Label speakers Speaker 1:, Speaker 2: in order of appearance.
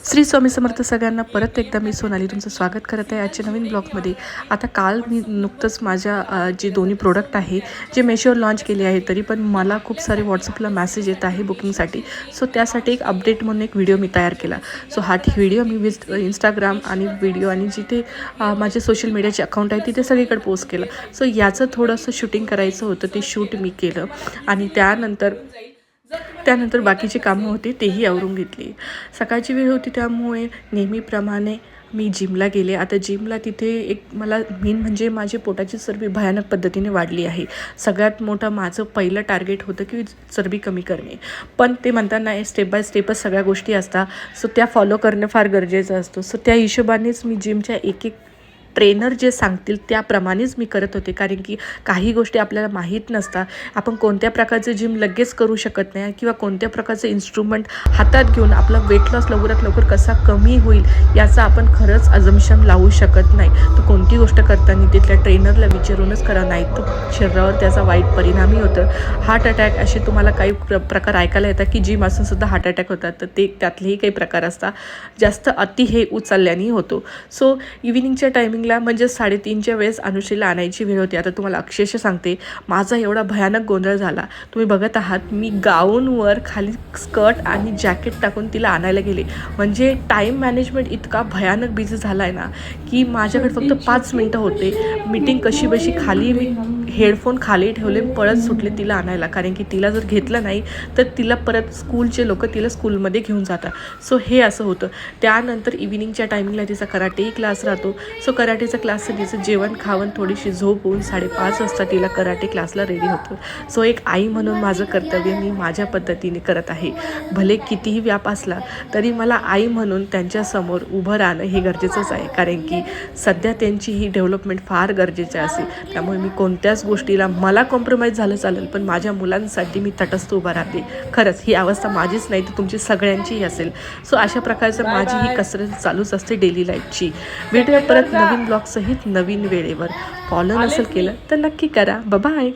Speaker 1: श्री स्वामी समर्थ सगळ्यांना परत एकदा मी सोनाली तुमचं स्वागत करत आहे आजच्या नवीन ब्लॉगमध्ये। आता काल मी नुकतंच माझ्या जे दोन्ही प्रोडक्ट आहे जे मेशोवर लॉन्च केले आहे, तरी पण मला खूप सारे व्हॉट्सअपला मेसेज येत आहे बुकिंगसाठी। सो त्यासाठी एक अपडेट म्हणून एक व्हिडिओ मी तयार केला। सो हा व्हिडिओ मी इंस्टाग्राम आणि व्हिडिओ आणि जिथे माझे सोशल मीडियाचे अकाउंट आहे तिथे सगळीकडे पोस्ट केलं। सो याचं थोडंसं शूटिंग करायचं होतं, ते शूट मी केलं आणि त्यानंतर बाकीची कामं होती तेही आवरून घेतली। सकाळची वेळ होती त्यामुळे नेहमीप्रमाणे मी जिमला गेले। आता जिमला तिथे एक मला मेन म्हणजे माझी पोटाची चरबी भयानक पद्धतीने वाढली आहे। सगळ्यात मोठं माझं पहिलं टार्गेट होतं की चरबी कमी करणे, पण ते म्हणताना स्टेप बाय स्टेपच सगळ्या गोष्टी असतात। सो त्या फॉलो करणं फार गरजेचं असतं। सो त्या हिशोबानेच मी जिमच्या एक ट्रेनर जे सांगतील त्याप्रमाणेच मी करत होते, कारण की काही गोष्टी आपल्याला माहीत नसतात। आपण कोणत्या प्रकारचे जिम लगेच करू शकत नाही किंवा कोणत्या प्रकारचे इन्स्ट्रुमेंट हातात घेऊन आपला वेट लॉस लवकरात लवकर कसा कमी होईल याचा आपण खरंच अजम्पशन लावू शकत नाही। तर कोणती गोष्ट करताना तिथल्या ट्रेनरला विचारूनच करा, नाही तर शरीरावर त्याचा वाईट परिणामही होतं। हार्ट अटॅक असे तुम्हाला काही प्रकार ऐकायला येतात की जिम असून सुद्धा हार्ट अटॅक होतात, तर ते त्यातलेही काही प्रकार असतात। जास्त अति हे उचलल्याने होतो। सो इव्हिनिंगच्या टायमिंग म्हणजे 3:30च्या वेळेस अनुश्रीला आणायची वेळ होती। आता तुम्हाला अक्षरशः सांगते, माझा एवढा भयानक गोंधळ झाला। तुम्ही बघत आहात, मी गाऊनवर खाली स्कर्ट आणि जॅकेट टाकून तिला आणायला गेले। म्हणजे टाईम मॅनेजमेंट इतका भयानक बिझी झाला आहे ना की माझ्याकडे फक्त 5 मिनटं होते। मीटिंग कशी बशी खाली मी हेडफोन खाली ठेवले, पळत सुटले तिला आणायला, कारण की तिला जर घेतलं नाही तर तिला परत स्कूलचे लोक तिला स्कूलमध्ये घेऊन जातात। सो हे असं होतं। त्यानंतर इव्हिनिंगच्या टायमिंगला तिचा कराटे क्लास राहतो। सो कराटेचा क्लासचं तिचं जेवण खावण थोडीशी झोप होऊन 5:30 वाजता तिला कराटे क्लासला रेडी होतं। सो एक आई म्हणून माझं कर्तव्य मी माझ्या पद्धतीने करत आहे। भले कितीही व्याप असला तरी मला आई म्हणून त्यांच्यासमोर उभं राहणं हे गरजेचंच आहे, कारण की सध्या त्यांची ही डेव्हलपमेंट फार गरजेची असेल। त्यामुळे मी कोणत्याच गोष्टीला मला कॉम्प्रोमाइज झालं चालेल, पण माझ्या मुलांसाठी मी तटस्थ उभा राहते। खरंच ही अवस्था माझीच नाही तर तुमची सगळ्यांचीही असेल। सो अशा प्रकारचं माझी ही कसरत चालूच असते डेली लाईफची। भेटूया परत नवीन ब्लॉग सहित नवीन वेळेवर। फॉलो नसेल केलं तर नक्की करा। बाय।